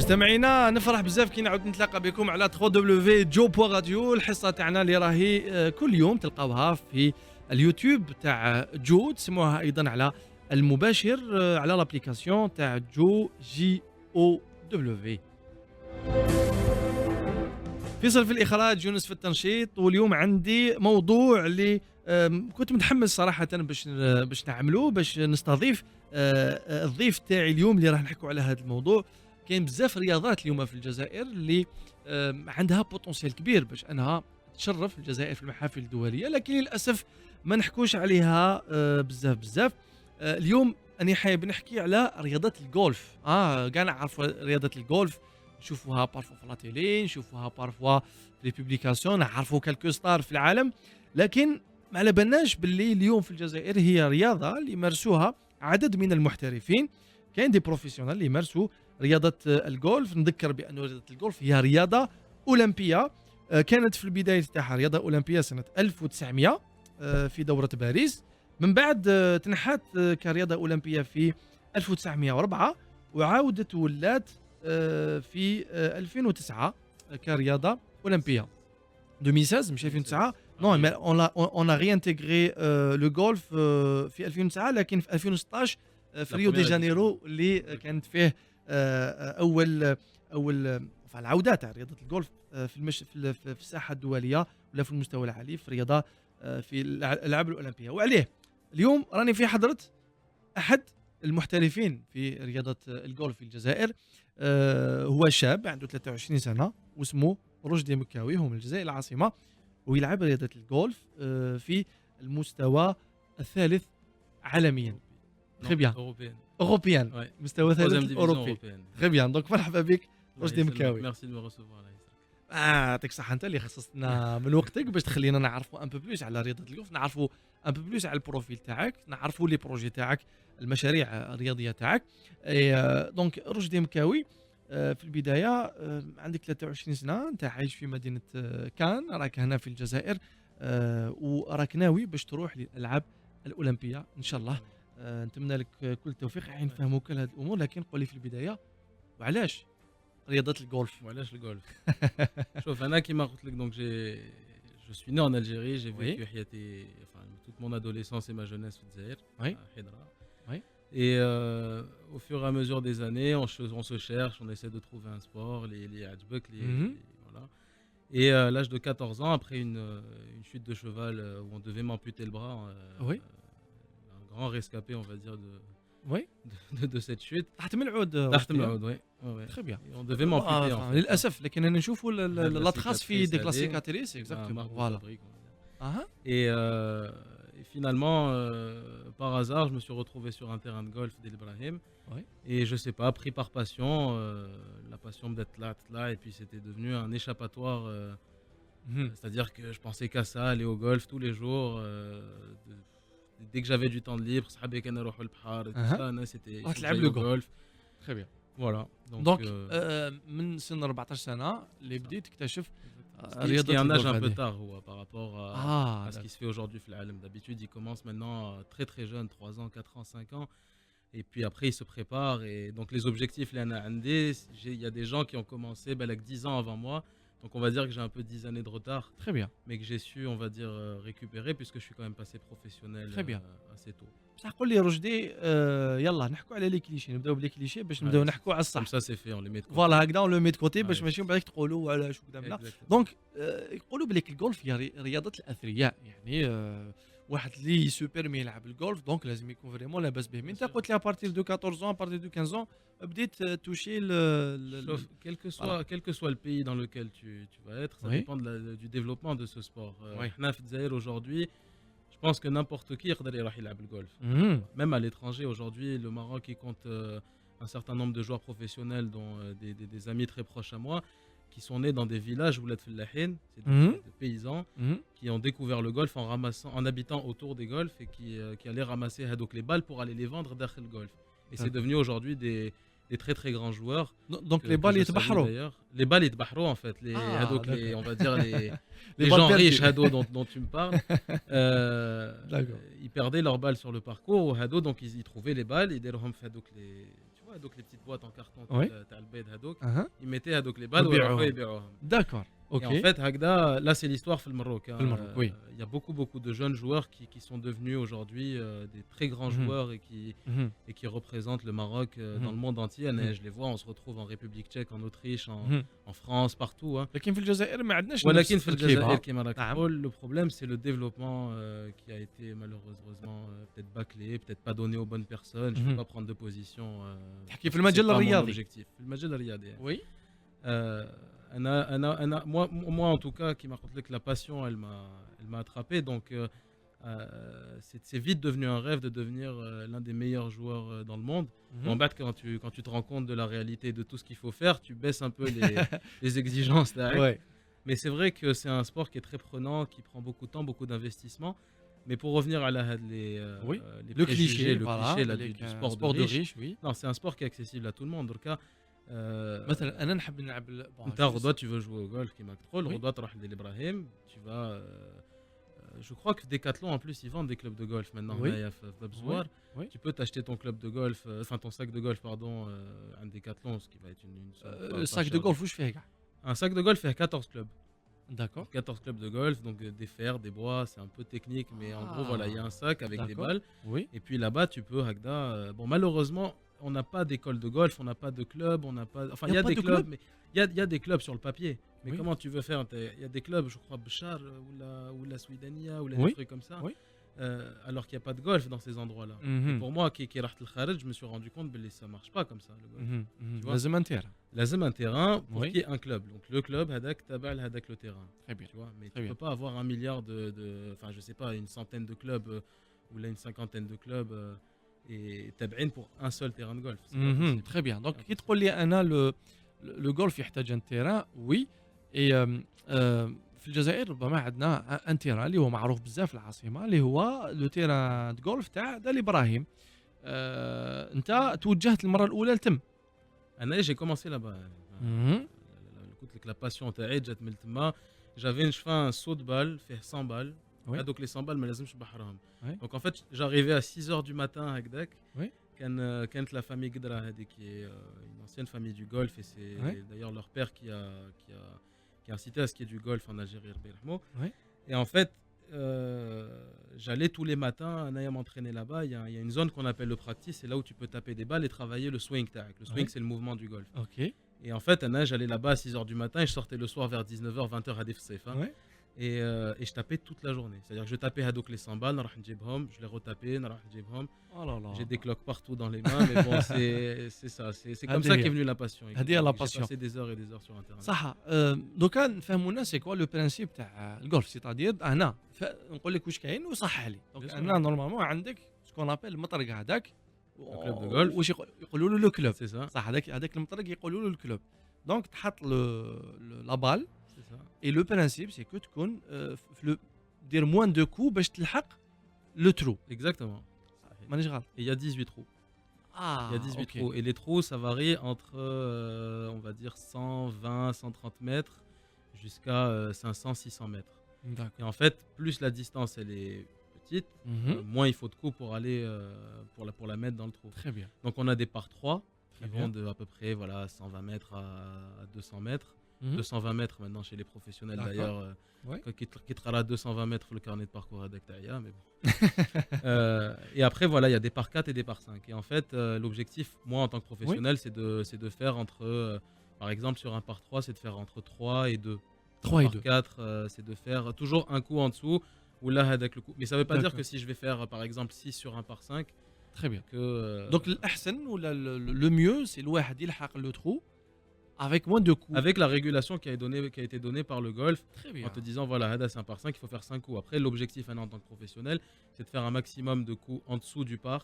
مستمعينا نفرح بزاف كي نعاود نتلاقى بكم على 3 جو بو راديو. الحصه تاعنا اللي راهي كل يوم تلقاوها في اليوتيوب تاع جو، تسموها ايضا على المباشر على لابليكاسيون تاع جو جي او دبليو. فيصل في الاخراج، يونس في التنشيط. واليوم عندي موضوع اللي كنت متحمس صراحه باش نعملوه، باش نستضيف الضيف تاعي اليوم اللي راح نحكوا على هذا الموضوع. كاين بزاف رياضات اليوم في الجزائر اللي عندها بوتنسيال كبير باش انها تشرف الجزائر في المحافل الدوليه، لكن للاسف ما نحكوش عليها بزاف. اليوم انا حابب نحكي على رياضه الجولف. كاع نعرفوا رياضه الجولف، نشوفوها بارفوا في لاتيلي، نشوفوها بارفوا في لي بوبليكاسيون، نعرفوا كالكو ستار في العالم، لكن ما على بالناش باللي اليوم في الجزائر هي رياضه اللي يمارسوها عدد من المحترفين. كاين دي بروفيسيونال اللي يمارسوا رياضه الجولف. نذكر بان رياضه الجولف هي رياضه اولمبيه، كانت في البدايه تاعها رياضه اولمبيه سنه 1900 في دوره باريس، من بعد تنحت كرياضه اولمبيه في 1904 وعاودت ولات في 2009 كرياضه اولمبيه. 2016 مش 2009 نو، mais on a réintégré le golf في 2009، لكن في 2016 في ريو دي جانيرو اللي كانت فيه اول العوده تاع رياضه الجولف في الساحه الدوليه ولا في المستوى العالي في رياضه في الالعاب الاولمبيه. وعليه اليوم راني في حضره احد المحترفين في رياضه الجولف في الجزائر. هو شاب عنده 23 سنه واسمه رشدي مكاوي، هو من الجزائر العاصمه، ويلعب رياضه الجولف في المستوى الثالث عالميا. Très bien. Européenne. Ouais. مستوى ثالث أوروبي. Très bien. Donc مرحبا بك رشدي مكاوي. Merci de me recevoir. يعطيك الصحة، أنت اللي خصصتنا من وقتك باش تخلينا نعرفوا ان بو بلوس على رياضة الجولف، نعرفوا ان بو بلوس على البروفيل تاعك، نعرفوا لي بروجي تاعك، المشاريع الرياضية تاعك. دونك رشدي مكاوي، في البداية عندك 23 سنة، أنت عايش في مدينة كان، راك هنا في الجزائر، وراك ناوي باش تروح للألعاب الأولمبية إن شاء الله. نتمنى لك كل التوفيق، راح نفهموا كل هذه الامور، لكن قول لي في البدايه وعلاش رياضه الجولف؟ وعلاش الجولف؟ شوف انا كيما قلت لك، دونك je suis né en Algérie, j'ai vécu حياتي toute mon adolescence et ma jeunesse في الجزائر à Hidra. Et au fur et à mesure des années, on se cherche, on essaie de trouver un sport, les adjbek, voilà. Et à l'âge de 14 ans, après une chute de cheval où on devait m'amputer le bras, grand rescapé, on va dire, de cette chute. تحت من العود. Oui. Très bien. Et on devait m'amputer. En fait. للاسف لكن انا نشوفوا لا تراس في ديك لا سيكاتريس exactement. Voilà. Et finalement, par hasard, je me suis retrouvé sur un terrain de golf d'El-Ibrahim. Et je sais pas, pris par passion, la passion d'être là, et puis c'était devenu un échappatoire. C'est-à-dire que je pensais qu'à ça, aller au golf tous les jours. Dès que j'avais du temps de libre, c'était le golf. Très bien. Voilà. Donc من سن 14 سنة اللي بديت تكتشف رياضة un âge un peu tard par rapport à ce qui se fait aujourd'hui في العالم. D'habitude, il commence maintenant très très jeune, 3 ans, 4 ans, 5 ans. Et puis après, il se prépare. Et donc les objectifs, il y a des gens qui ont commencé 10 ans avant moi. Donc on va dire que j'ai un peu 10 années de retard. Très bien. Mais que j'ai su, on va dire, récupérer puisque je suis quand même passé professionnel assez tôt. بصح قول لي رشدي، يلا نحكوا على لي كليشي، نبداو بلي كليشي باش نبداو نحكوا على الصح. Comme ça c'est fait, on les met de côté. فوالا هكذا اون لو ميت كوتي باش ماشي من بعد تقولوا علاش قدامنا. دونك يقولوا بلي الجولف هي رياضه الاثرياء، يعني واحد اللي سوبرمي يلعب الجولف دونك لازم يكون فريمون لاباس به. من انت قلت لي ابارتير دو 14 ابارتير دو 15 بديت توشي quel que soit le pays dans lequel tu vas être, ça dépend du développement de ce sport. Hna fi Dzaïr aujourd'hui, je pense que n'importe qui يقدر يروح يلعب الجولف. Même à l'étranger aujourd'hui, le Maroc il compte un certain nombre de joueurs professionnels, dont des amis très proches à moi, qui sont nés dans des villages où c'est des paysans qui ont découvert le golf en habitant autour des golfs et qui allaient ramasser les balles pour aller les vendre derrière le golf. Et c'est devenu aujourd'hui des très très grands joueurs. Donc les balles يتبحروا. Les balles يتبحروا en fait, on va dire les gens riches dont tu me parles. Ils perdaient leurs balles sur le parcours, donc ils trouvaient les balles, ils vois, donc les petites boîtes en carton, Oui. t'as le bed hadouk, Uh-huh. ils mettaient hadouk les balles, ويبيعوهم. ou يبيعوهم. D'accord. Et Ok. en fait, Hagda, là c'est l'histoire في المروك. في المروك, oui. Il y a beaucoup de jeunes joueurs qui sont devenus aujourd'hui des très grands Mhm. joueurs Mhm. et qui représentent le Maroc dans le monde entier. Je les vois, on se retrouve en République tchèque, en Autriche, Mhm. en France, partout. Hein. لكن في الجزائر ما عندناش ولكن نفس في التركيبة. الجزائر كما راك نعم. تقول, le problème c'est le développement qui a été malheureusement peut-être bâclé, peut-être pas donné aux bonnes personnes. Je ne Mhm. peux pas prendre de position. تحكي في C'est المجال pas mon الرياضي. objectif. في المجال الرياضي. Oui. Moi en tout cas, qui m'a raconté que la passion, elle m'a attrapé. Donc c'est vite devenu un rêve de devenir l'un des meilleurs joueurs dans le monde. Mhm. En bas, quand tu te rends compte de la réalité de tout ce qu'il faut faire, tu baisses un peu les exigences derrière. Ouais. Mais c'est vrai que c'est un sport qui est très prenant, qui prend beaucoup de temps, beaucoup d'investissement. Mais pour revenir à Oui. les Le préjugés, cliché, le voilà, cliché là, avec du un sport sport de de riche. riche, oui. Non, c'est un sport qui est accessible à tout le monde. Donc, مثلا انا نحب نلعب T'as Rodois, tu veux jouer au golf, qui m'a trop. Oui. Rodois, tu vas l'Ibrahim. Tu vas. Je crois que Decathlon, en plus, ils vendent des clubs de golf maintenant. Oui. Là, il y a Babzouar. Oui. Tu peux t'acheter ton club de golf, enfin ton sac de golf, pardon, un Decathlon, ce qui va être une somme pas الساك chère. دو جولف واش فيه كاع؟ Un sac de golf fait 14 clubs. D'accord. 14 clubs de golf, donc des fers, des bois, c'est un peu technique, mais en gros, voilà, il y a un sac avec des D'accord. balles. Oui. Et puis là-bas, tu peux, Hagda. Bon, malheureusement, on n'a pas d'école de golf, on n'a pas de club, on n'a pas. Enfin, Y a il y a pas des de clubs, club mais il y a des clubs sur le papier. Mais Oui. comment tu veux faire? Il y a des clubs, je crois, Bchar ou la Swidania ou Oui. des trucs comme ça. Oui. Alors qu'il n'y a pas de golf dans ces endroits-là. Mhm. Et pour moi, qui est le Kharaj, je me suis rendu compte que ça marche pas comme ça, le golf. Mhm. Mhm. Tu vois. لازم un terrain. Lazem un terrain pour Oui. qu'il y ait un club. Donc le club, Hadak, Tabal, Hadak le terrain. Très bien. Tu vois, mais Très tu bien. peux pas avoir 1 milliard enfin je sais pas, une centaine de clubs ou là une cinquantaine de clubs et Tab'in pour un seul terrain de golf. C'est pas Mhm. possible. Très bien. Donc كي تقول لي انا لو جولف يحتاج ان تيران وي اي في الجزائر ربما عندنا ان تيران اللي هو معروف بزاف في العاصمه اللي هو لو تيران دو جولف تاع دال ابراهيم. انت توجهت المره الاولى لتم. Anna, j'ai commencé là-bas. Écoute, la passion تاعي جات من تما. J'avais je fais un saut de balle, fait 100 balles. Oui. Ah, donc les 100 balles, mais لازمش نبحرهم. Oui. Donc en fait, j'arrivais à 6h du matin avec Dak. Oui. Quand la famille Gdra Hadi, qui est une ancienne famille du golf, et c'est Oui. d'ailleurs leur père qui a incité à ce qu'il y ait du golf en Algérie. Oui. Et en fait, j'allais tous les matins, Anaya m'entraîner là-bas. Il y a une zone qu'on appelle le practice, c'est là où tu peux taper des balles et travailler le swing. Le swing, Oui. c'est le mouvement du golf. Ok. Et en fait, Anna, j'allais là-bas à 6h du matin et je sortais le soir vers 19h, 20h à Defsef. Hein. Ouais. Et je tapais toute la journée. C'est-à-dire que je tapais Hadouk les 100 balles, je les retapais, Oh là là. j'ai des cloques partout dans les mains, mais bon, c'est ça. C'est comme ça qu'est venue la passion. Hadi à la J'ai passion. passé des heures et des heures sur Internet. صح. دوكا نفهموا الناس سي كوا لو برانسيب تاع الجولف سيتادير هنا نقول لك واش كاين وصح لي. دونك Bien sûr. هنا نورمالمون عندك سكون ابل المطرق هذاك كلوب دو جولف. واش يقولوا له لو كلوب. C'est ça. صح هذاك المطرق يقولوا له الكلوب. دونك تحط لا بال C'est ça. اي لو برانسيب سي كو تكون دير موان دو كو باش تلحق لو ترو. Exactement. مانيش غلط. Et il y a 18 trous. Il y a 18 اوكي. trous. Et les trous, ça varie entre, on va dire, 120, 130 mètres jusqu'à 500, 600 mètres. داكور. Et en fait, plus la distance elle est petite, moins il faut de coups pour aller pour la mettre dans le trou. Très bien. Donc on a des par 3 qui Très vont bien. de à peu près voilà 120 mètres à 200 mètres. Mhm. 220 mètres maintenant chez les professionnels D'accord. d'ailleurs. Ouais. Qui sera là 220 mètres le carnet de parcours avec Taïa, mais bon. Et après voilà, il y a des par 4 et des par 5. Et en fait, l'objectif, moi en tant que professionnel, c'est de faire entre, par exemple sur un par 3, c'est de faire entre 3 et 2. 3 et Par 2. 4, c'est de faire toujours un coup en dessous, ou là avec le coup. Mais ça veut pas dire D'accord. que si je vais faire par exemple 6 sur un par 5, Très bien. que. Donc الاحسن ولا le mieux c'est الواحد يلحق le trou avec moins de coups. Avec la régulation qui a été donnée par le golf, Très bien. en te disant voilà, Hada c'est un par 5, il faut faire 5 coups. Après, l'objectif en tant que professionnel, c'est de faire un maximum de coups en dessous du par.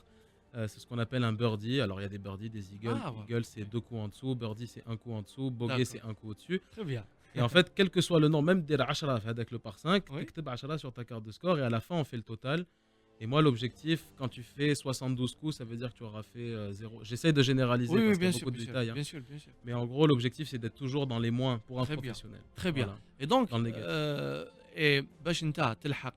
C'est ce qu'on appelle un birdie. Alors il y a des birdies, des eagles. Ah, ouais. Eagle c'est 2 coups en dessous, birdie c'est 1 coup en dessous, bogey D'accord. c'est 1 coup au-dessus. Très bien. Et en fait, quel que soit le nom, même des 10 avec le par 5, Oui. tu écris 10 sur ta carte de score et à la fin on fait le total. Et moi, l'objectif, quand tu fais 72 coups, ça veut dire que tu auras fait 0. J'essaie de généraliser Oui, parce oui, qu'il y a bien beaucoup sûr, de bien sûr, détails. Hein. bien sûr, bien sûr. Mais en gros, l'objectif, c'est d'être toujours dans les moins pour un Très bien. professionnel. Très bien. Voilà. Et donc Dans le négatif. et باش انت تلحق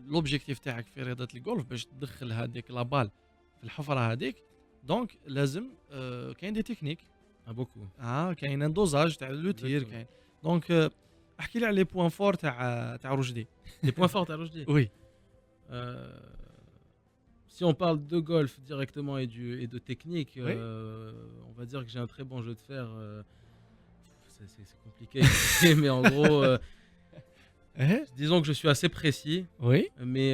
لوبجيكتيف تاعك في رياضه الجولف باش تدخل هذيك لا بال في الحفره هذيك دونك لازم كاين دي تكنيك بوكو كاين ان دوزاج تاع لو تير كاين دونك احكي لي على لي بوين فور تاع رشدي لي بوين فور تاع رشدي وي Si on parle de golf directement et de technique, Oui. on va dire que j'ai un très bon jeu de fer. C'est compliqué, mais en gros, disons que je suis assez précis. Oui. Mais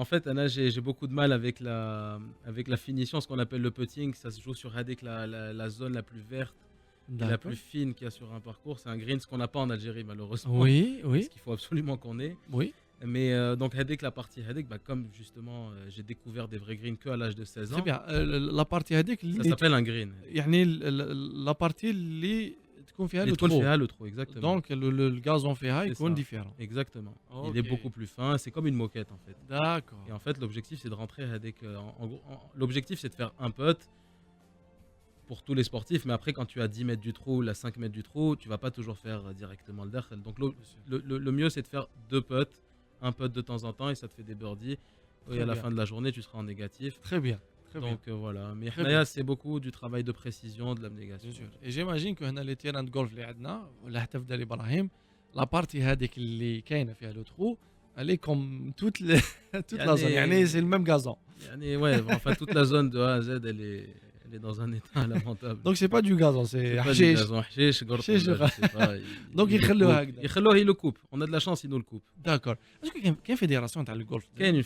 en fait, Anna, j'ai beaucoup de mal avec la finition, ce qu'on appelle le putting. Ça se joue sur Hadek, la zone la plus verte, et la plus fine qu'il y a sur un parcours. C'est un green, ce qu'on n'a pas en Algérie, malheureusement. Oui, oui. Ce qu'il faut absolument qu'on ait. Oui. Mais donc Hadek, la partie Hadek, comme justement j'ai découvert des vrais greens que à l'âge de 16 ans. Très bien. La partie هذيك Ça s'appelle un green. يعني la partie اللي تكون فيها le trou. Le trou, exactement. Donc le gazon فيها يكون différent. Exactement. Okay. Il est beaucoup plus fin, c'est comme une moquette en fait. D'accord. Et en fait, l'objectif c'est de rentrer Hadek l'objectif c'est de faire un putt pour tous les sportifs, mais après quand tu as 10 mètres du trou, la 5 mètres du trou, tu vas pas toujours faire directement le dakhel. Donc le mieux c'est de faire 2 putts, un putt de temps en temps et ça te fait des birdies. Et à la fin de la journée, tu seras en négatif. Très bien. Donc voilà. Mais Hnaya, c'est beaucoup du travail de précision, de l'abnégation. Bien sûr. Et j'imagine que هنا les terrains de golf اللي عندنا ولا حتى في دار ابراهيم la partie هذيك اللي كاينه فيها لو trou elle est comme toute la zone. يعني c'est le même gazon. يعني ouais, enfin toute la zone de A à Z elle est dans un état lamentable. Donc c'est pas du gazon, c'est حشيش. Donc يخلوها هكذا. يخلوه il le coupe. On a de la chance, il nous le coupe. D'accord. Est-ce que كاين fédération تاع الجولف؟ كاين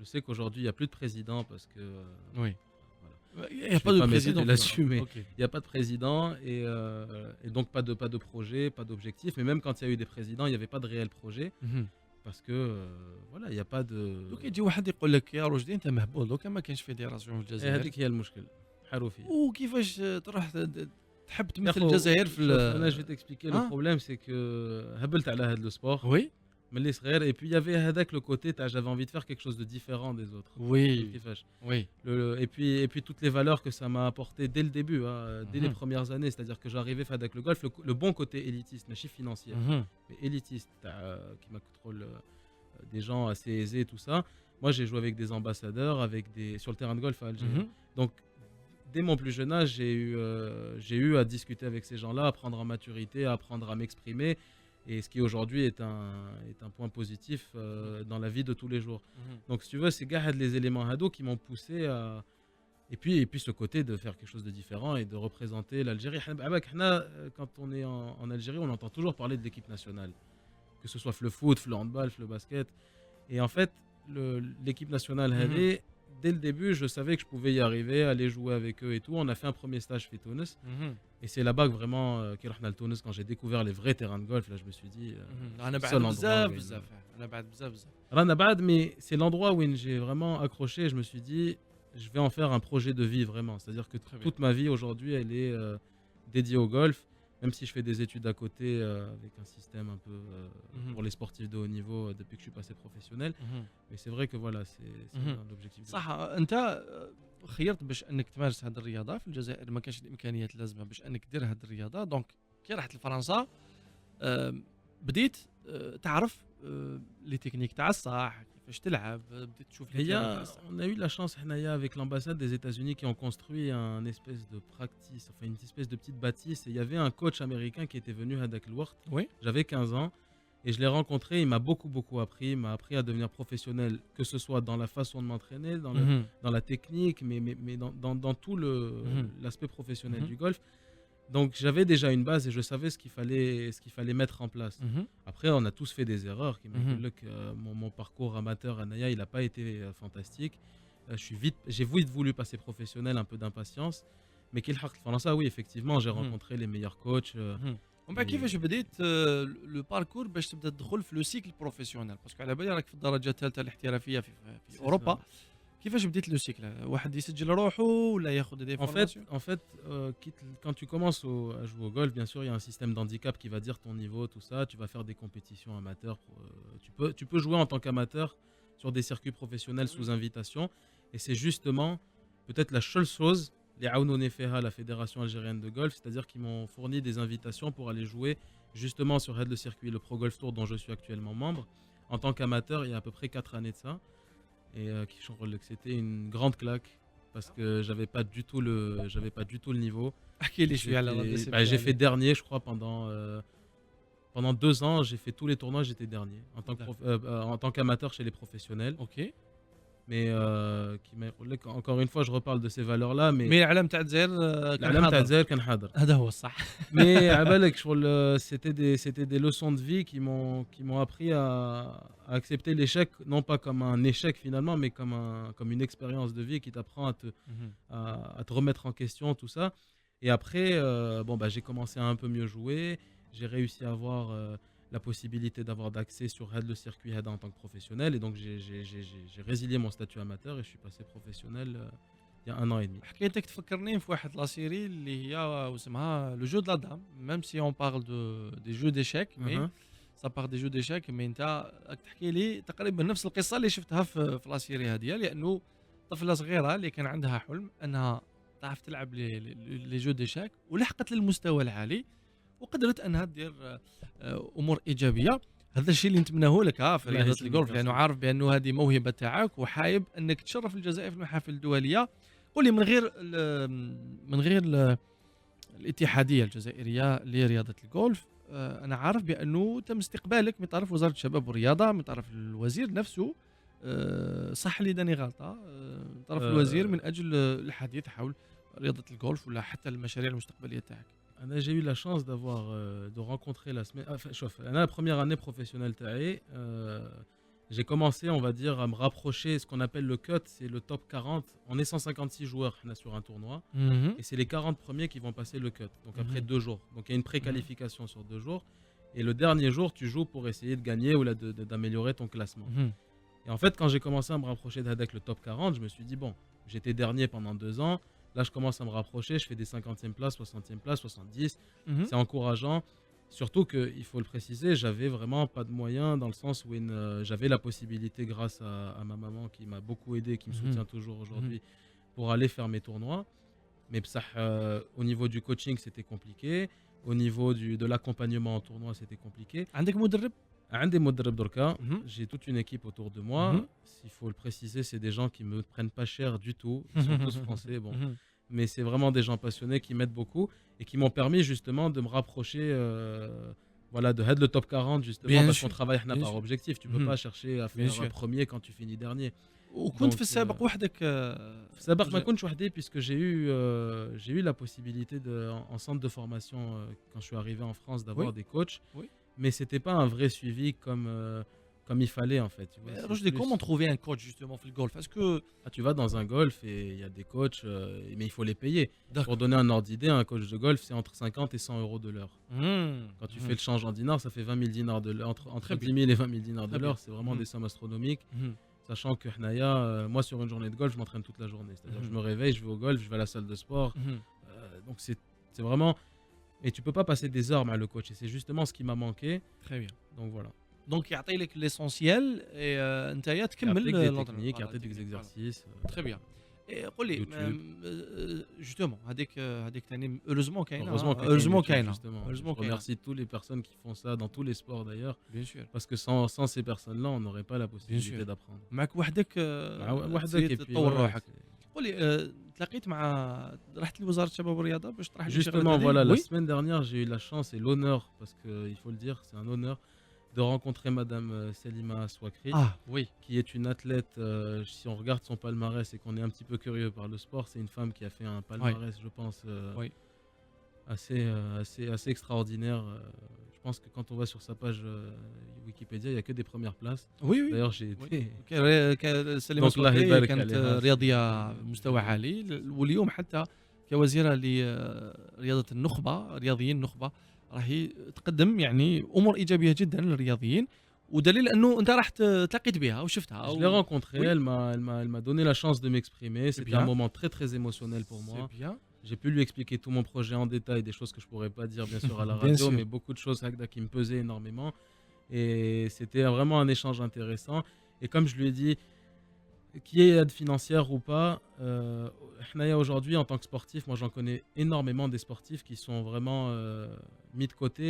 je sais qu'aujourd'hui il y a plus de président parce que oui. Il n'y a pas de président là-dessus, mais il n'y a pas de président et donc pas de projet, pas d'objectif. Mais même quand il y a eu des présidents, il n'y avait pas de réel projet parce que voilà, il n'y a pas de. Donc يجي واحد يقول لك يا رشدي انت مهبول دوكا ما كاينش فيدراسيون في الجزائر. هذيك هي المشكل. حروفي. وكيفاش تروح تحب تمثل الجزائر في انا جو تكسبيكي لو بروبليم سي كو هبلت على هذا لو سبور. وي. ملي صغير et puis il y avait هذاك le côté j'avais envie de faire quelque chose de différent des autres. Oui. Oui. Et puis toutes les valeurs que ça m'a apporté dès le début, dès les premières années, c'est-à-dire que j'arrivais avec le golf, le bon côté élitiste, le chiffre financier, mais élitiste, qui m'a contrôle des gens assez aisés, tout ça. Moi, j'ai joué avec des ambassadeurs, sur le terrain de golf à Alger. Donc, dès mon plus jeune âge, j'ai eu à discuter avec ces gens-là, à prendre en maturité, à apprendre à m'exprimer. Et ce qui aujourd'hui est un point positif dans la vie de tous les jours. Donc si tu veux, c'est les éléments hado qui m'ont poussé à... Et puis ce côté de faire quelque chose de différent et de représenter l'Algérie. Quand on est en Algérie, on entend toujours parler de l'équipe nationale. Que ce soit le foot, le handball, le basket. Et en fait, l'équipe nationale, dès le début, je savais que je pouvais y arriver, aller jouer avec eux et tout. On a fait un premier stage chez Tunis. Et c'est là-bas que vraiment, quand j'ai découvert les vrais terrains de golf, là je me suis dit. Mais c'est l'endroit où j'ai vraiment accroché. Je me suis dit, je vais en faire un projet de vie vraiment. C'est-à-dire que toute ma vie aujourd'hui, elle est dédiée au golf. Même si je fais des études à côté avec un système un peu pour les sportifs de haut niveau depuis que je suis passé professionnel. Mais c'est vrai que voilà, c'est l'objectif. صح انت خيرت باش انك تمارس هذه الرياضه في الجزائر ما كانش الامكانيات اللازمه باش انك دير هذه الرياضه دونك كي رحت لفرنسا بديت تعرف لي تكنيك تاع الصح كيفاش تلعب بديت تشوف on a eu la chance avec l'ambassade des États-Unis qui ont construit un espèce de practice, enfin une espèce de petite bâtisse et il y avait un coach américain qui était venu à Daklouart. Oui. J'avais 15 ans et je l'ai rencontré, il m'a beaucoup appris, il m'a appris à devenir professionnel, que ce soit dans la façon de m'entraîner, dans la technique, mais dans tout l'aspect professionnel du golf. Donc j'avais déjà une base et je savais ce qu'il fallait mettre en place. Après, on a tous fait des erreurs. Mon parcours amateur à Naya, il n'a pas été fantastique. J'ai vite voulu passer professionnel, un peu d'impatience. Mais oui, effectivement, j'ai rencontré les meilleurs coachs. ومن بعد كيفاش بديت لو باركور باش تبدا تدخل في لو سيكل بروفيسيونيل باسكو على بالي راك في الدرجه الثالثه الاحترافيه في اوروبا كيفاش بديت لو سيكل واحد يسجل روحه ولا ياخذ دي فورماسيون En fait, quand tu commences à jouer au golf, bien sûr, il y a un système d'handicap qui va dire ton niveau, tout ça. Tu vas faire des compétitions amateurs. Tu peux jouer en tant qu'amateur sur des circuits professionnels sous invitation. Et c'est justement peut-être la seule chose, les Aounoune Feha, la Fédération algérienne de golf, c'est-à-dire qu'ils m'ont fourni des invitations pour aller jouer justement sur le circuit, le Pro Golf Tour dont je suis actuellement membre, en tant qu'amateur il y a à peu près 4 années de ça. et c'était une grande claque parce que j'avais pas du tout le niveau. J'ai fait dernier, je crois, pendant 2 ans. J'ai fait tous les tournois, j'étais dernier en tant qu'amateur chez les professionnels. Ok. Mais encore une fois, je reparle de ces valeurs-là. Mais العلم تاع الجزائر كان العلم تاع حاضر. الجزائر كان حاضر. هذا هو الصح. Mais عبالك شغل c'était des leçons de vie qui m'ont appris à accepter l'échec, non pas comme un échec finalement, mais comme une expérience de vie qui t'apprend à te remettre en question, tout ça. Et après, j'ai commencé à un peu mieux jouer. J'ai réussi à avoir la possibilité d'avoir d'accès sur le circuit Hada en tant que professionnel. Et donc, j'ai résilié mon statut amateur et je suis passé professionnel il y a 1 an et demi. حكايتك تفكرني في واحد لا série اللي هي واسمها لو جو دو لا دام même si on parle des jeux d'échecs mais ça part des jeux d'échecs mais انت راك تحكي لي تقريبا نفس القصه اللي شفتها في لا سيري هذه لانه طفله صغيره اللي كان عندها حلم انها تعرف تلعب لي جو ديشاك ولحقت للمستوى العالي وقدرت انها دير امور ايجابيه. هذا الشيء اللي نتمناه لك في رياضه الجولف لانه عارف بانه هذه موهبه تاعك وحايب انك تشرف الجزائر في المحافل الدوليه. قولي من غير الاتحاديه الجزائريه لرياضه الجولف، انا عارف بانه تم استقبالك من طرف وزاره الشباب والرياضه من طرف الوزير نفسه، صح لي داني غلطه، من طرف الوزير من اجل الحديث حول رياضه الجولف ولا حتى المشاريع المستقبليه تاعك. J'ai eu la chance de rencontrer la semaine. La première année professionnelle taille, j'ai commencé, on va dire, à me rapprocher. Ce qu'on appelle le cut, c'est le top 40. On est 156 joueurs sur un tournoi, et c'est les 40 premiers qui vont passer le cut. Donc après 2 jours. Donc il y a une préqualification sur 2 jours, et le dernier jour, tu joues pour essayer de gagner ou d'améliorer ton classement. Et en fait, quand j'ai commencé à me rapprocher d'Hadek le top 40, je me suis dit bon, j'étais dernier pendant 2 ans. Là, je commence à me rapprocher, je fais des 50e places, 60e places, 70. C'est encourageant. Surtout qu'il faut le préciser, j'avais vraiment pas de moyens dans le sens où j'avais la possibilité, grâce à ma maman qui m'a beaucoup aidé, qui me soutient toujours aujourd'hui, pour aller faire mes tournois. Mais au niveau du coaching, c'était compliqué. Au niveau de l'accompagnement en tournoi, c'était compliqué. عندك مدرب؟ عندي مدرب دركا. J'ai toute une équipe autour de moi. S'il faut le préciser, c'est des gens qui me prennent pas cher du tout. Ils sont tous français, bon. Mais c'est vraiment des gens passionnés qui m'aident beaucoup et qui m'ont permis justement de me rapprocher de le top 40 justement, bien parce qu'on travaille par objectif. Tu peux pas chercher à faire premier quand tu finis dernier. وكنت في السابق وحدك؟ في السابق ما كنتش وحدي puisque j'ai eu la possibilité en centre de formation quand je suis arrivé en France d'avoir des coachs. Oui. Mais c'était pas un vrai suivi comme il fallait en fait. Comment trouver un coach justement dans le golf? Est-ce que tu vas dans un golf et il y a des coachs, mais il faut les payer. Pour donner un ordre d'idée, un coach de golf c'est entre 50 et 100 euros de l'heure. Quand tu fais le change en dinars, ça fait 20 000 dinars de l'heure. Entre 10 000 et 20 000 dinars de l'heure, c'est vraiment des sommes astronomiques. Sachant que moi sur une journée de golf, je m'entraîne toute la journée. C'est-à-dire que je me réveille, je vais au golf, je vais à la salle de sport. Donc c'est vraiment. Et tu peux pas passer des heures avec le coach. Et c'est justement ce qui m'a manqué. Très bien. Donc voilà. Donc il y a l'essentiel et نتايا تكمل techniques, il y a des exercices. Très bien. Et قولي justement هذيك ثاني heureusement كاينه. Heureusement كاينه. Je remercie toutes les personnes qui font ça dans tous les sports d'ailleurs. Bien sûr. Parce que sans ces personnes-là, on n'aurait pas la possibilité d'apprendre. معك وحدك تطور روحك. قولي تلاقيت مع رحت لوزاره الشباب والرياضه باش تطرح justement voilà la semaine dernière j'ai eu la chance et l'honneur parce que il faut le dire c'est un honneur de rencontrer madame Selima Swakri qui est une athlète si on regarde son palmarès et qu'on est un petit peu curieux par le sport, c'est une femme qui a fait un palmarès je pense assez extraordinaire. Je pense que quand on va sur sa page Wikipédia, il n'y a que des premières places. Oui. D'ailleurs, j'ai été. سليمة سواقي كانت رياضية مستوى عالي واليوم حتى كوزيرة لرياضة النخبة رياضيين النخبة راهي تقدم يعني أمور إيجابية جدا للرياضيين ودليل أنه أنت راح تلاقيت بها وشفتها. Je l'ai rencontrée, elle m'a donné la chance de m'exprimer. C'était un moment très très émotionnel pour moi. C'est bien. J'ai pu lui expliquer tout mon projet en détail, des choses que je pourrais pas dire bien sûr à la radio, mais beaucoup de choses qui me pesaient énormément. Et c'était vraiment un échange intéressant. Et comme je lui ai dit, qu'il y ait aide financière ou pas, aujourd'hui en tant que sportif, moi j'en connais énormément des sportifs qui sont vraiment mis de côté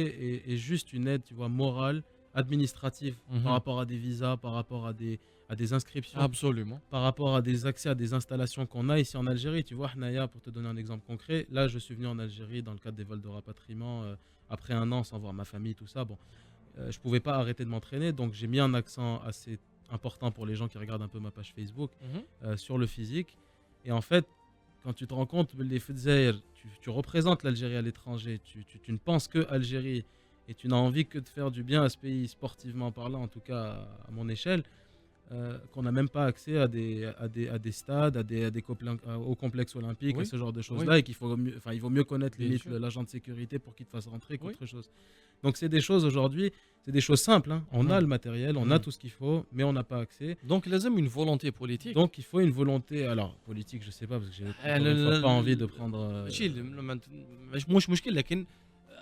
et juste une aide, tu vois, morale, administratives par rapport à des visas, par rapport à des inscriptions. Absolument. Par rapport à des accès à des installations qu'on a ici en Algérie. Tu vois, Hnaya, pour te donner un exemple concret, là, je suis venu en Algérie dans le cadre des vols de rapatriement après un an sans voir ma famille, tout ça. Bon, je pouvais pas arrêter de m'entraîner, donc j'ai mis un accent assez important pour les gens qui regardent un peu ma page Facebook sur le physique. Et en fait, quand tu te rends compte, les Fedzaïr, tu représentes l'Algérie à l'étranger, tu ne penses que Algérie et tu n'as envie que de faire du bien à ce pays sportivement parlant, en tout cas à mon échelle. Qu'on n'a même pas accès à des stades, au complexe olympique, à ce genre de choses-là, et il vaut mieux connaître limite l'agent de sécurité pour qu'il te fasse rentrer qu'autre chose. Donc c'est des choses aujourd'hui, c'est des choses simples. Hein. On a le matériel, on a tout ce qu'il faut, mais on n'a pas accès. Donc il y a une volonté politique. Donc il faut une volonté, alors politique, je sais pas, parce que j'ai pas envie de prendre... مش مشكل لكن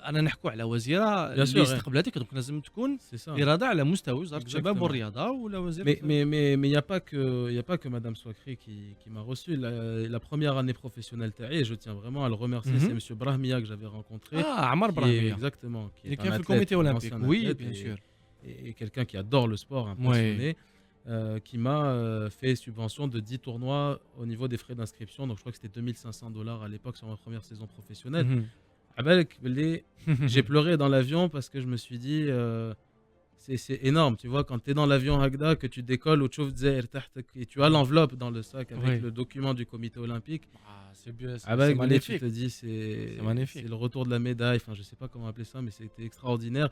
انا نحكوا على وزيره اللي استقبلتك دونك لازم تكون اراده على مستوى وزاره الشباب والرياضه ولا وزيره. Mais il y a pas que Madame Swakri qui m'a reçu. La première année professionnelle et je tiens vraiment à le remercier, c'est Monsieur Brahmia que j'avais rencontré. Amar Brahmia. Exactement. Qui est un comité olympique. Oui, bien sûr. Et quelqu'un qui adore le sport, un passionné, qui m'a fait subvention de 10 tournois au niveau des frais d'inscription. Donc je crois que c'était $2500 à l'époque sur ma première saison professionnelle. J'ai pleuré dans l'avion parce que je me suis dit c'est énorme, tu vois, quand tu es dans l'avion Hagda, que tu décolles et tu as l'enveloppe dans le sac avec le document du comité olympique. C'est bien, c'est magnifique. Tu te dis c'est le retour de la médaille, enfin je sais pas comment appeler ça, mais c'était extraordinaire.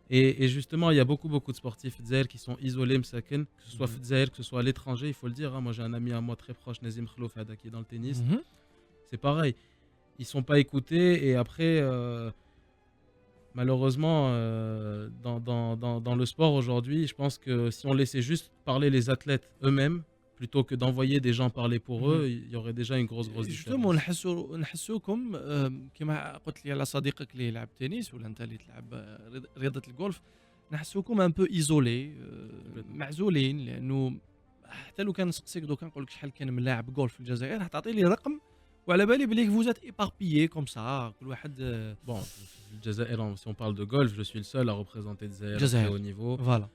Et justement, il y a beaucoup de sportifs Fedzaïr qui sont isolés, Msaken, que ce soit Fedzaïr, que ce soit à l'étranger, il faut le dire. Hein. Moi j'ai un ami à moi très proche, Nazim Khlouf, qui est dans le tennis. C'est pareil. Ils sont pas écoutés et après malheureusement dans le sport aujourd'hui, je pense que si on laissait juste parler les athlètes eux-mêmes plutôt que d'envoyer des gens parler pour eux, il y aurait déjà une grosse différence. نحسوكم كما قلت لي على صديقك اللي يلعب تنس ولا انت اللي تلعب رياضه الجولف، نحسوكم ان بو ايزولي معزولين، لانه حتى لو كان نسقسيك دوكا نقول لك شحال كان من لاعب جولف في الجزائر حتعطي لي رقم وعلى بالي بلي vous êtes éparpillés comme ça كل واحد. Bon, Jazair, si on parle de golf, je suis le seul à représenter Jazair au haut niveau. Voilà.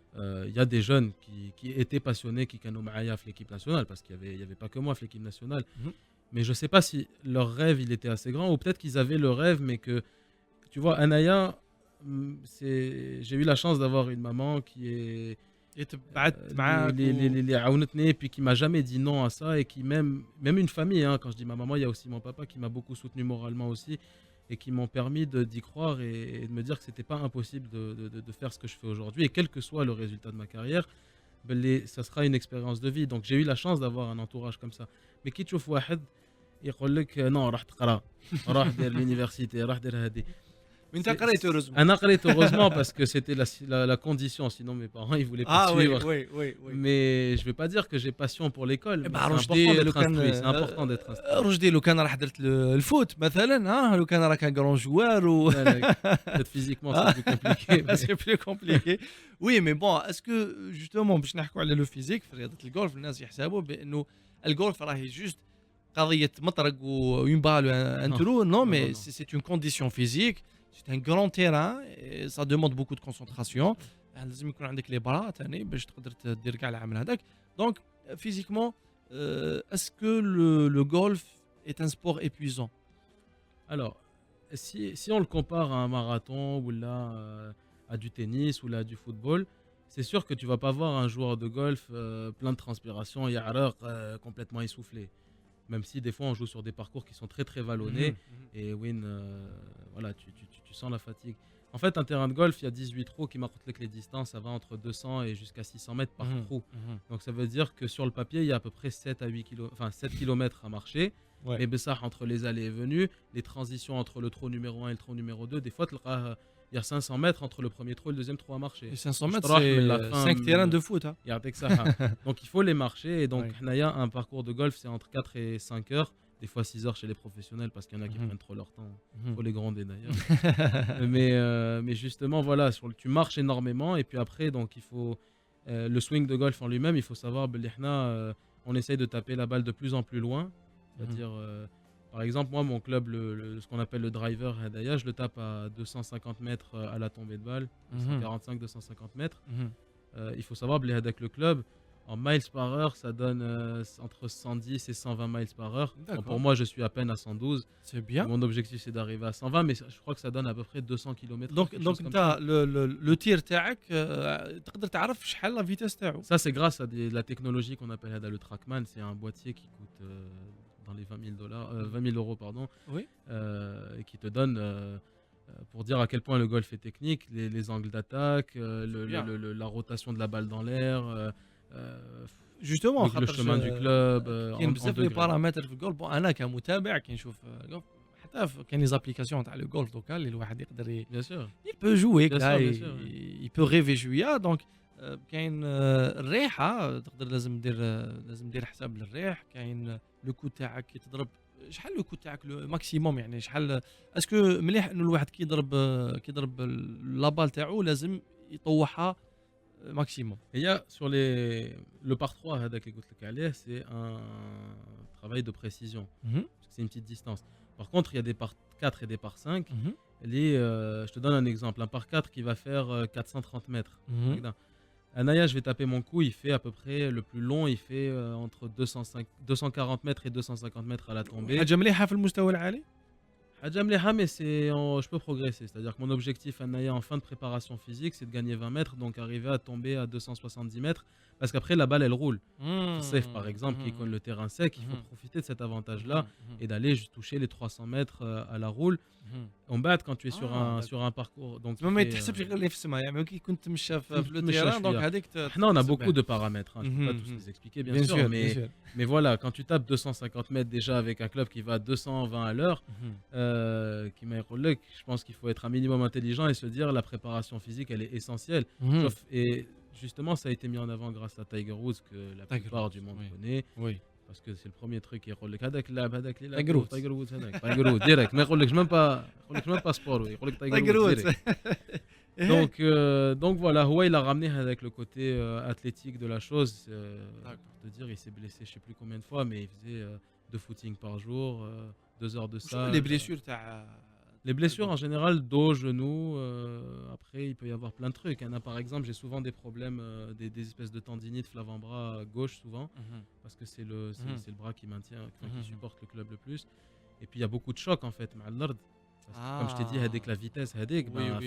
Y a des jeunes qui étaient passionnés, qui كانوا معايا في l'équipe nationale, parce qu'il y avait pas que moi في l'équipe nationale. Mais je sais pas si leur rêve il était assez grand, ou peut-être qu'ils avaient le rêve, mais que tu vois, Anaya, j'ai eu la chance d'avoir une maman qui est les عاونتني, puis qui m'a jamais dit non à ça, et qui même une famille, hein, quand je dis ma maman, il y a aussi mon papa qui m'a beaucoup soutenu moralement aussi, et qui m'ont permis d'y croire et de me dire que c'était pas impossible de faire ce que je fais aujourd'hui, et quel que soit le résultat de ma carrière, ça sera une expérience de vie. Donc j'ai eu la chance d'avoir un entourage comme ça. Mais qui تشوف واحد يقول لك non راح تقرا راح دير l'université راح دير هذه. Un قريت heureusement parce que c'était la condition, sinon mes parents ils voulaient pas suivre. Oui. Mais je vais pas dire que j'ai passion pour l'école. C'est important d'être instruit. رشدي لو كان راح درت الفوت مثلا لو كان راك un grand joueur ou peut-être physiquement c'est plus compliqué. C'est plus compliqué. Oui, mais bon, est-ce que justement باش نحكوا على لو فيزيك في رياضه الجولف الناس يحسبوا بانه الجولف راهي جوست قضيه مطرق وين بال ان ترو. Non, mais c'est une condition physique. C'est un grand terrain et ça demande beaucoup de concentration. لازم يكون عندك لي برا ثاني باش تقدر دير كاع العمل هذاك. Donc physiquement, est-ce que le golf est un sport épuisant? Alors, si on le compare à un marathon ou là à du tennis ou là à du football, c'est sûr que tu vas pas voir un joueur de golf plein de transpiration et complètement essoufflé. Même si des fois on joue sur des parcours qui sont très très vallonnés et voilà, tu sens la fatigue. En fait, un terrain de golf, il y a 18 trous qui marquent que les distances, ça va entre 200 et jusqu'à 600 mètres par trou. Donc ça veut dire que sur le papier, il y a à peu près 7 km à marcher. Ouais. Et ça, entre les allées et venues, les transitions entre le trou numéro 1 et le trou numéro 2, des fois, il y a 500 mètres entre le premier trou et le deuxième trou à marcher. Et 500 mètres, c'est 5 terrains de foot. Hein. Donc il faut les marcher. Et donc, un parcours de golf, c'est entre 4 et 5 heures. Des fois 6 heures chez les professionnels parce qu'il y en a qui prennent trop leur temps. Il faut les gronder d'ailleurs. mais justement, voilà, tu marches énormément. Et puis après, donc, il faut le swing de golf en lui-même, il faut savoir, on essaye de taper la balle de plus en plus loin. C'est-à-dire, Par exemple, moi, mon club, ce qu'on appelle le driver, je le tape à 250 mètres à la tombée de balle, 245-250 mètres. Il faut savoir que avec le club, en miles par heure, ça donne entre 110 et 120 miles par heure. Donc pour moi, je suis à peine à 112. C'est bien. Mon objectif, c'est d'arriver à 120, mais je crois que ça donne à peu près 200 km. Donc le tir تاعك تقدر تعرف شحال la vitesse تاعو. Ça, c'est grâce à la technologie qu'on appelle le Trackman. C'est un boîtier qui coûte dans les 20 000 euros, pardon, Oui. Et qui te donne pour dire à quel point le golf est technique, les angles d'attaque, la rotation de la balle dans l'air. Justement le chemin du club كاين بزاف لي بارامتر في الجولف. انا كمتابع كي نشوف الجولف حتى كاين لي زابليكاسيون تاع لو جولف دوكا اللي الواحد يقدر bien sûr il peut jouer bien كاع sûr. il peut rêver شويه. دونك كاين الريحه تقدر لازم دير حساب للريح. كاين لو كو تاعك كي تضرب شحال لو كو تاعك لو ماكسيموم يعني شحال اسكو مليح انه الواحد كي يضرب لا بال تاعو لازم يطوحها maximum. Et il y a sur le par 3, c'est un travail de précision. Parce que c'est une petite distance. Par contre, il y a des par 4 et des par 5. Je te donne un exemple. Un par 4 qui va faire 430 mètres. Un je vais taper mon coup, il fait à peu près, le plus long, il fait entre 240 mètres et 250 mètres à la tombée. Mais je peux progresser. C'est-à-dire que mon objectif en fin de préparation physique, c'est de gagner 20 mètres, donc arriver à tomber à 270 mètres. Parce qu'après, la balle, elle roule. Safe, par exemple, qui connaît le terrain sec, il faut profiter de cet avantage-là et d'aller toucher les 300 mètres à la roule. On bat quand tu es sur un parcours. Donc, on a beaucoup de paramètres. Je ne peux pas tous les expliquer, bien sûr. Mais voilà, quand tu tapes 250 mètres déjà avec un club qui va à 220 à l'heure, je pense qu'il faut être un minimum intelligent et se dire la préparation physique, elle est essentielle. Et justement, ça a été mis en avant grâce à Tiger Woods, que la plupart du monde connaît. Oui. Parce que c'est le premier truc qui est Tiger Woods, direct. Mais je ne même pas sport. Tiger Woods. Donc voilà, il a ramené avec le côté athlétique de la chose. Pour te dire, il s'est blessé je ne sais plus combien de fois, mais il faisait 2 footings par jour, 2 heures de salle. Les blessures en général, dos, genoux, après il peut y avoir plein de trucs. Par exemple, j'ai souvent des problèmes, des espèces de tendinites l'avant-bras gauche souvent, parce que c'est le bras qui maintient, qui supporte le club le plus. Et puis il y a beaucoup de chocs en fait, comme je t'ai dit, avec la vitesse,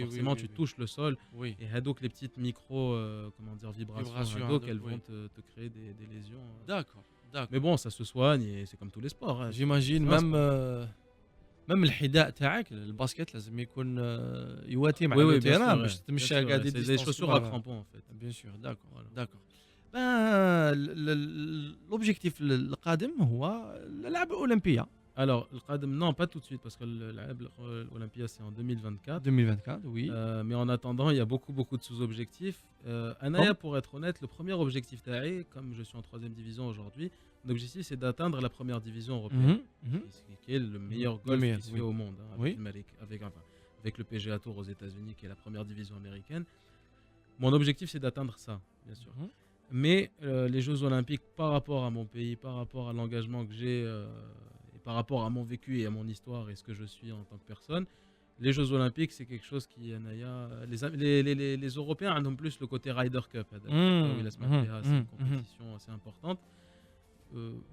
forcément tu touches le sol, et avec les petites vibrations, elles vont te créer des lésions. D'accord. Mais bon, ça se soigne et c'est comme tous les sports. J'imagine même الحذاء تاعك الباسكت لازم يكون يواتي مع التيران باش تمشي قاعد دي des chaussures à crampons en fait. Bien sûr, d'accord. L'objectif القادم هو الألعاب الأولمبية. Alors, non, pas tout de suite, parce que l'Olympia, c'est en 2024. 2024, oui. Mais en attendant, il y a beaucoup de sous-objectifs. Anaya, pour être honnête, le premier objectif d'Aïe, comme je suis en 3e division aujourd'hui, l'objectif, c'est d'atteindre la première division européenne, qui est le meilleur golf qui se fait au monde, avec le PGA Tour aux États-Unis, qui est la première division américaine. Mon objectif, c'est d'atteindre ça, bien sûr. Mais les Jeux Olympiques, par rapport à mon pays, par rapport à l'engagement que j'ai, par rapport à mon vécu et à mon histoire et ce que je suis en tant que personne, les Jeux Olympiques, c'est quelque chose qui, les Européens ont plus le côté Ryder Cup. C'est une compétition assez importante.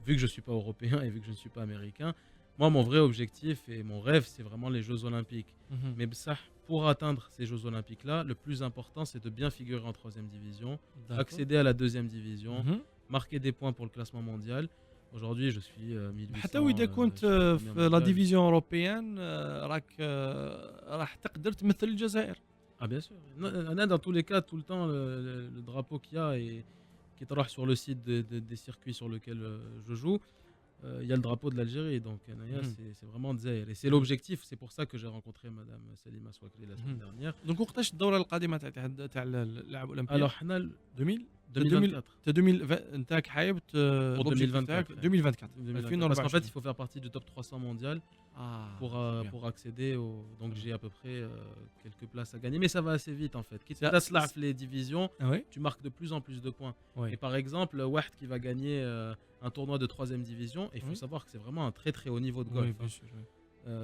Vu que je ne suis pas européen et vu que je ne suis pas américain, moi, mon vrai objectif et mon rêve, c'est vraiment les Jeux Olympiques. Mais ça, pour atteindre ces Jeux Olympiques-là, le plus important, c'est de bien figurer en 3e division, accéder à la 2e division, marquer des points pour le classement mondial. Aujourd'hui, je suis 1800. حتى وإذا كنت في لا ديفيزيون أوروبيان راح تقدر تمثل الجزائر. Ah bien sûr. Dans tous les cas, tout le temps, le drapeau qu'il y a et qui est sur le site des circuits sur lesquels je joue, il y a le drapeau de l'Algérie. Donc c'est vraiment Dzaïr. Et c'est l'objectif. C'est pour ça que j'ai rencontré Madame Salima Swakli la semaine dernière. Donc وقتاش الدورة القادمة تاع الألعاب الأولمبية؟ Alors, 2000 2024. T'as 2020 نتاعك حايب Pour 2024. 2024. 2024. Parce qu'en fait, il faut faire partie du top 300 mondial c'est bien. pour accéder au. Donc j'ai à peu près quelques places à gagner, mais ça va assez vite en fait. Quitte Ça- à se lave les divisions, Ah ouais? tu marques de plus en plus de points. Ouais. Et par exemple, Wahed qui va gagner un tournoi de 3ème division, et il faut Oui. savoir que c'est vraiment un très très haut niveau de Oui, golf. bien sûr. Ouais.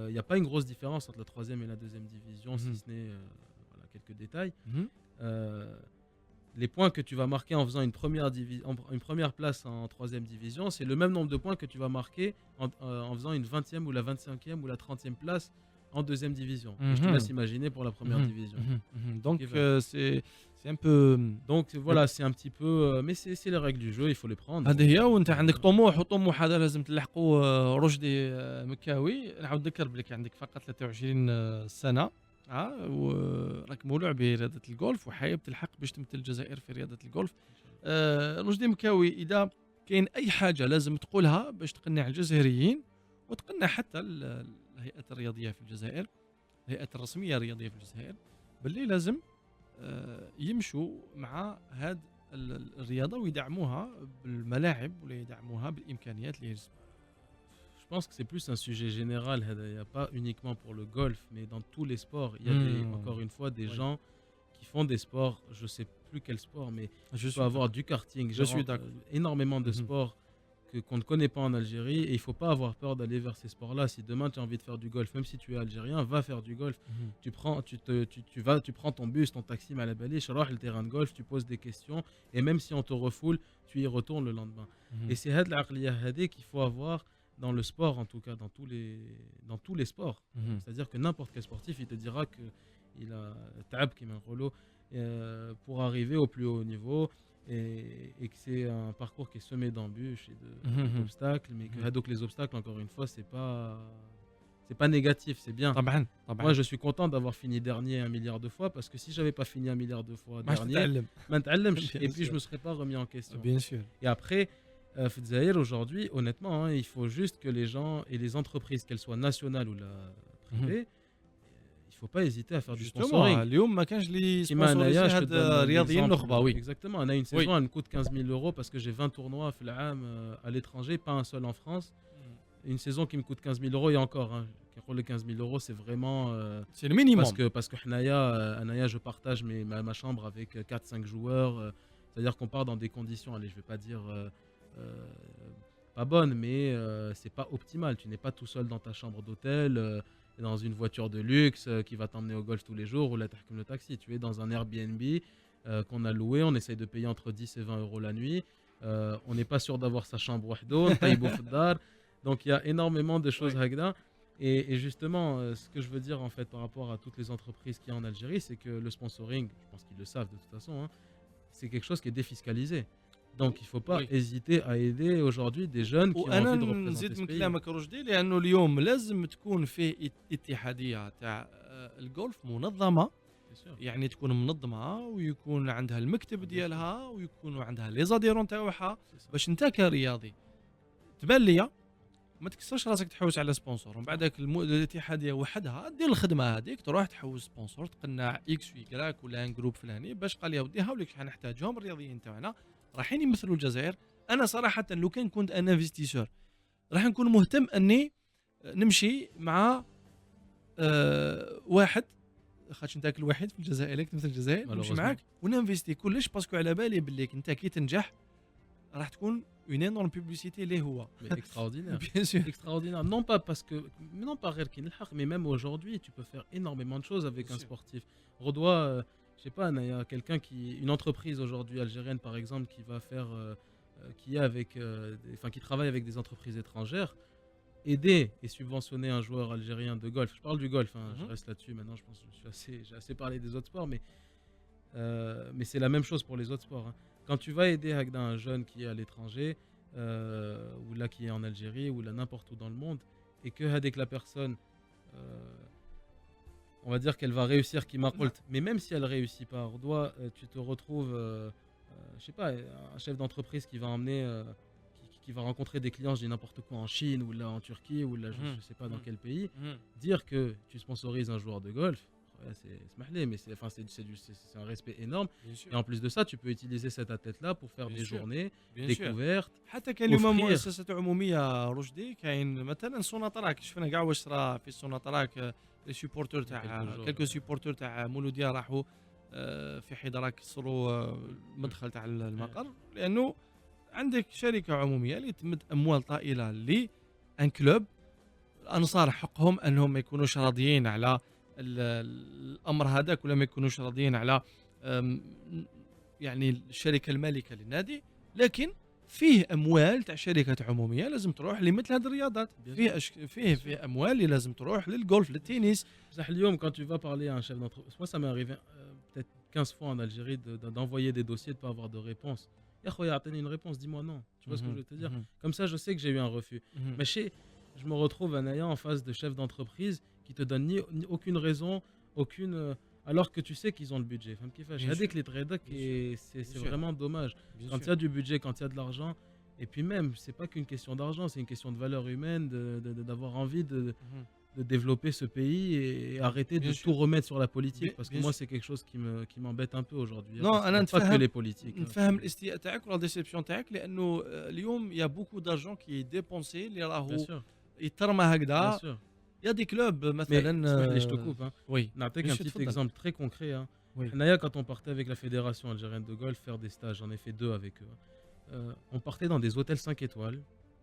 Il n'y a pas une grosse différence entre la 3ème et la 2ème division, si ce n'est voilà, quelques détails. Mhm. Euh, les points que tu vas marquer en faisant une première place en 3ème division, c'est le même nombre de points que tu vas marquer en faisant une 20e ou la 25e ou la 30e place en 2ème division. Et je te laisse imaginer pour la première division. Donc Ok, voilà. c'est un peu. Donc voilà, c'est un petit peu. Mais c'est les règles du jeu, il faut les prendre. هذه هي وانت عندك طموح وطموح هذا لازم تلحقوا رشدي مكاوي نعاود نذكر بلك عندك فقط 23 سنه وراك مولوع برياضه الجولف وحايب تلحق باش تمثل الجزائر في رياضه الجولف. رشدي مكاوي اذا كاين اي حاجه لازم تقولها باش تقنع الجزائريين وتقنع حتى الهيئه الرياضيه في الجزائر الهيئه الرسميه الرياضيه في الجزائر باللي لازم يمشوا مع هاد الرياضه ويدعموها بالملاعب ولا يدعموها بالامكانيات اللي يلزم. Je pense que c'est plus un sujet général. Il n'y a pas uniquement pour le golf, mais dans tous les sports. Il y a encore une fois des gens qui font des sports. Je sais plus quel sport, mais Je peux avoir du karting. Je suis d'accord. Énormément de sports qu'on ne connaît pas en Algérie, et il faut pas avoir peur d'aller vers ces sports-là. Si demain tu as envie de faire du golf, même si tu es algérien, va faire du golf. Tu prends ton bus, ton taxi à la baliche, alors le terrain de golf, tu poses des questions, et même si on te refoule, tu y retournes le lendemain. Et c'est had l'aqliya hadé qu'il faut avoir dans le sport, en tout cas dans tous les sports. C'est-à-dire que n'importe quel sportif, il te dira que il a tab qui met un rolo pour arriver au plus haut niveau, et que c'est un parcours qui est semé d'embûches et d'obstacles, mais que donc les obstacles, encore une fois, c'est pas négatif, c'est bien. طبعا. Moi, je suis content d'avoir fini dernier 1 milliard de fois, parce que si j'avais pas fini 1 milliard de fois dernier, et puis je me serais pas remis en question. Bien sûr. Et après, Fedzaïr, aujourd'hui, honnêtement, il faut juste que les gens et les entreprises, qu'elles soient nationales ou privées, il faut pas hésiter à faire du sponsoring. اليوم ما كانش لي كيما سبونسوريزي أنايا، je te هاد donne رياضيين l'exemple. نخبه وي. Exactement. On a une saison, elle me coûte 15 000 euros parce que j'ai 20 tournois à l'étranger, pas un seul en France. Une saison qui me coûte 15 000 euros, et encore, pour les 15 000 euros, c'est vraiment. C'est le minimum. Parce que Anaya, je partage ma chambre avec 4-5 joueurs. C'est-à-dire qu'on part dans des conditions, allez, je vais pas dire pas bonnes, mais c'est pas optimal. Tu n'es pas tout seul dans ta chambre d'hôtel, dans une voiture de luxe qui va t'emmener au golf tous les jours, ou là, comme le taxi. Tu es dans un Airbnb qu'on a loué, on essaye de payer entre 10 et 20 euros la nuit. On n'est pas sûr d'avoir sa chambre wahdo, taïbou fdar. Donc il y a énormément de choses hagda. Et justement, ce que je veux dire en fait par rapport à toutes les entreprises qu'il y a en Algérie, c'est que le sponsoring, je pense qu'ils le savent de toute façon, c'est quelque chose qui est défiscalisé. Donc il ne faut pas hésiter à aider aujourd'hui des jeunes qui ont envie de représenter ce pays. كلامك رشدي لانه اليوم لازم تكون في اتحاديه تاع الجولف منظمه يعني تكون منظمه ويكون عندها المكتب ديالها ويكونوا عندها لي زاديرون تاعها باش انت كرياضي تبان ليا ما تكسرش راسك تحوس على سبونسور ومن بعدك الاتحاديه وحدها دير الخدمه هذيك تروح تحوس سبونسور تقنع اكس وي كراك ولا ان جروب فلاني باش قال يا ودي هاوليك شحال نحتاجهم الرياضيين تاعنا رايحين يمثلوا الجزائر. انا صراحه لو كان كنت انا انفستيسور راح نكون مهتم اني نمشي مع واحد خاطش انت الوحيد في الجزائر اللي تمثل الجزائر نمشي معاك وننفستي كلش باسكو على بالي باللي انت كي تنجح راح تكون une énorme publicité اللي هو extraordinaire. Bien sûr. Extraordinaire. Non pas parce que non pas غير كي نلحق, mais même aujourd'hui tu peux faire énormément de choses avec un sportif. Redois je sais pas, il y a quelqu'un une entreprise aujourd'hui algérienne par exemple qui va faire qui travaille avec des entreprises étrangères, aider et subventionner un joueur algérien de golf. Je parle du golf, je reste là-dessus maintenant, je pense que j'ai assez parlé des autres sports, mais c'est la même chose pour les autres sports. Quand tu vas aider un jeune qui est à l'étranger, ou là qui est en Algérie, ou là n'importe où dans le monde, et que avec la personne, on va dire qu'elle va réussir, mais même si elle réussit pas, tu te retrouves, je sais pas, un chef d'entreprise qui va emmener, qui va rencontrer des clients, je dis n'importe quoi, en Chine, ou là en Turquie, ou là je sais pas dans quel pays, dire que tu sponsorises un joueur de golf, mais c'est un respect énorme. Et en plus de ça, tu peux utiliser cet athlète-là pour faire des journées découvertes. حتى كاين اليوم مؤسسات عموميه رشدي كاين مثلا سوناطراك شفنا كاع واش صرا في سوناطراك لي سيبورتور تاع كلكو سيبورتور تاع مولوديه راحوا في حضره كسروا المدخل تاع المقر لانه عندك شركه عموميه اللي تمد اموال طائله لان كلوب الانصار حقهم انهم ما يكونوش راضيين على الامر هذاك ولا ما يكونوش راضيين على يعني الشركه المالكه للنادي لكن فيه اموال تاع شركات عموميه لازم تروح لمثل هذه الرياضات فيه اموال اللي لازم تروح للجولف للتنس بصح اليوم quand tu vas parler à un chef d'entreprise moi ça m'est arrivé peut-être 15 fois en Algérie d'envoyer des dossiers de pas avoir de réponse يا خويا اعطيني une réponse dis-moi non tu vois ce que je veux te dire comme ça je sais que j'ai eu un refus mais je me retrouve un ayant en face de chefs d'entreprise qui te donnent ni aucune raison aucune alors que tu sais qu'ils ont le budget. C'est vraiment dommage. Quand il y a du budget, quand il y a de l'argent, et puis même, c'est pas qu'une question d'argent, c'est une question de valeur humaine, d'avoir envie de développer ce pays et arrêter de tout remettre sur la politique. Parce que moi, c'est quelque chose qui m'embête un peu aujourd'hui. Non, pas que les politiques. نفهم الاستياء تاعك ولا الديسيبسيون تاعك لانه اليوم يا بوكو دارجون كي ديبونسي اللي راهو يترمى هكذا. Il y a des clubs, mais je te coupe. Hein. Oui. Un petit exemple très concret. Hein. Oui. Quand on partait avec la Fédération algérienne de golf faire des stages, j'en ai fait 2 avec eux. On partait dans des hôtels 5 étoiles.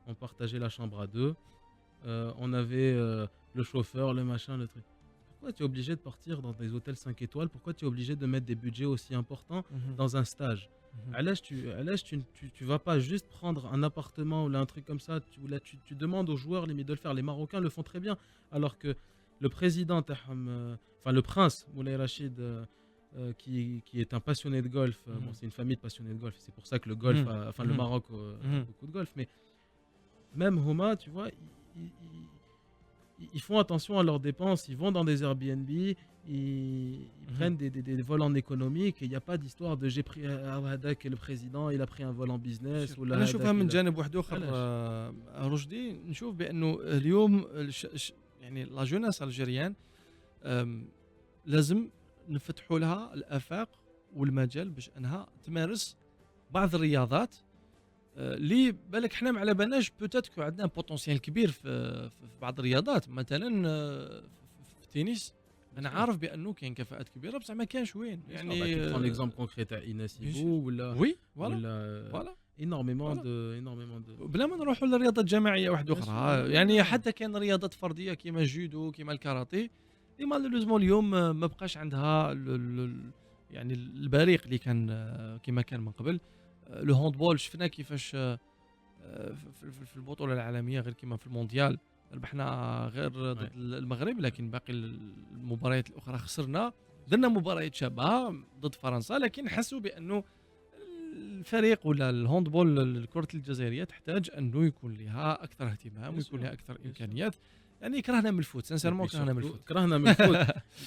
On partageait la chambre à 2. On avait le chauffeur, le machin, le truc. Pourquoi tu es obligé de partir dans des hôtels 5 étoiles? Pourquoi tu es obligé de mettre des budgets aussi importants dans un stage? À l'âge, tu vas pas juste prendre un appartement ou là, un truc comme ça. Tu demandes aux joueurs limite de le faire. Les Marocains le font très bien. Alors que le président, enfin le prince Moulay Rachid, qui est un passionné de golf, bon, c'est une famille de passionnés de golf. C'est pour ça que le golf, le Maroc a beaucoup de golf. Mais même Homa, tu vois, ils font attention à leurs dépenses. Ils vont dans des Airbnb. Ils prennent des vols en économique et il n'y a pas d'histoire de j'ai pris Hadak et le président il a pris un vol en business ou انا نشوفها من جانب واحد اخر رشدي نشوف بانه اليوم يعني لا جوناس الجيريان لازم نفتحوا لها الافاق والمجال باش انها تمارس بعض الرياضات اللي بالك حنا ما على بالناش بوتيت عندنا بوتنسيال كبير في بعض الرياضات مثلا في التنس انا عارف بانه كاين كفاءات كبيره بصح ما كانش وين يعني un exemple concret تاع ايناس يبو ولا وي فوالا énormément de بلا ما نروحوا للرياضات الجماعيه واحده اخرى يعني حتى كاين رياضات فرديه كيما الجودو كيما الكاراتيه اللي مالوزمون اليوم ما بقاش عندها يعني البريق اللي كان كيما كان من قبل لو هاندبول شفنا كيفاش في البطوله العالميه غير كيما في المونديال ربحنا غير ضد المغرب لكن باقي المباريات الاخرى خسرنا درنا مباريات شابه ضد فرنسا لكن حسوا بانه الفريق ولا الهاندبول كرة الجزائرية تحتاج انه يكون لها اكثر اهتمام ويكون لها اكثر امكانيات يعني كرهنا من الفوت سانسيرمون كرهنا من الفوت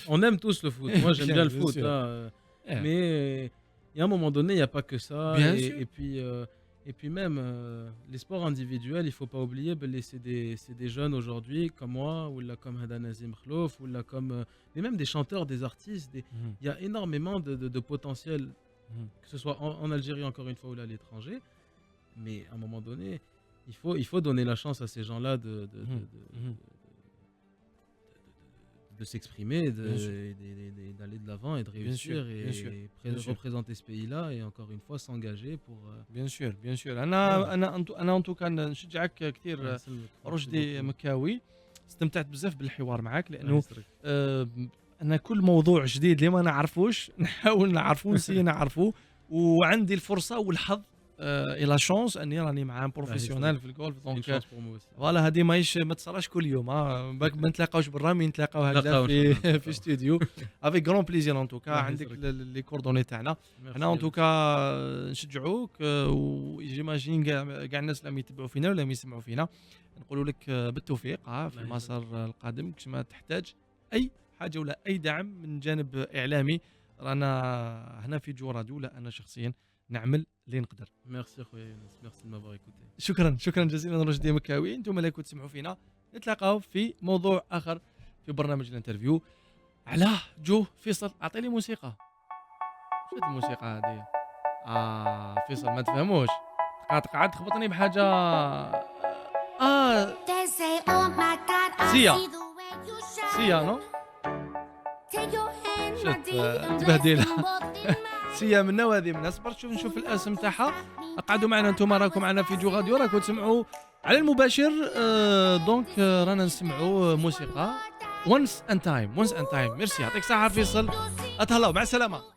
on aime tous le foot moi j'aime bien le foot mais il y a un moment donné il y a pas que ça et puis même les sports individuels il faut pas oublier c'est des jeunes aujourd'hui comme moi ou là comme Hada Nazim Khlouf ou là comme mais même des chanteurs des artistes il y a énormément de potentiel que ce soit en Algérie encore une fois ou là à l'étranger mais à un moment donné il faut donner la chance à ces gens-là de s'exprimer, d'aller de l'avant et de réussir représenter ce pays-là et encore une fois s'engager pour bien sûr انا ان توكا نشجعك كثير رشدي مكاوي استمتعت بزاف بالحوار معك لانه انا كل موضوع جديد اللي ما نعرفوش نحاول نعرفه نسي نعرفه وعندي الفرصه والحظ اي لا شانس اني راني مع بروفيسيونيل في الجولف دونك فوالا هذه ماهيش ما تصراش كل يوم باك ما نتلاقاوش برا مي نتلاقاو هكذا في استوديو افيك غران بليزير ان توكا عندك لي كوردوني تاعنا حنا ان توكا نشجعوك وجيماجين كاع الناس اللي يتبعوا فينا ولا يسمعوا فينا نقولوا لك بالتوفيق في المسار القادم كما تحتاج اي حاجه ولا اي دعم من جانب اعلامي رانا هنا في جو راديو لا انا شخصيا نعمل اللي نقدر. ميرسي خويا يونس ميرسي مافوار ايكوتي. شكرا جزيلا رشدي مكاوي انتم اللي كنتوا تسمعوا فينا نتلاقاو في موضوع اخر في برنامج الانترفيو علاه جو فيصل اعطيني موسيقى. شو هاد الموسيقى هذه؟ فيصل ما تفهموش، تقعد تخبطني بحاجه. سيا سيا نو شفت تبهديله. سيا منا وهذه منا. صبرت شوف نشوف الاسم تاعها. اقعدوا معنا انتم، راكم معنا في جو راديو، راكم تسمعوا على المباشر. دونك رانا نسمعوا موسيقى Once and Time. ميرسي، يعطيك الصحة فيصل، اتهلاو، مع السلامة.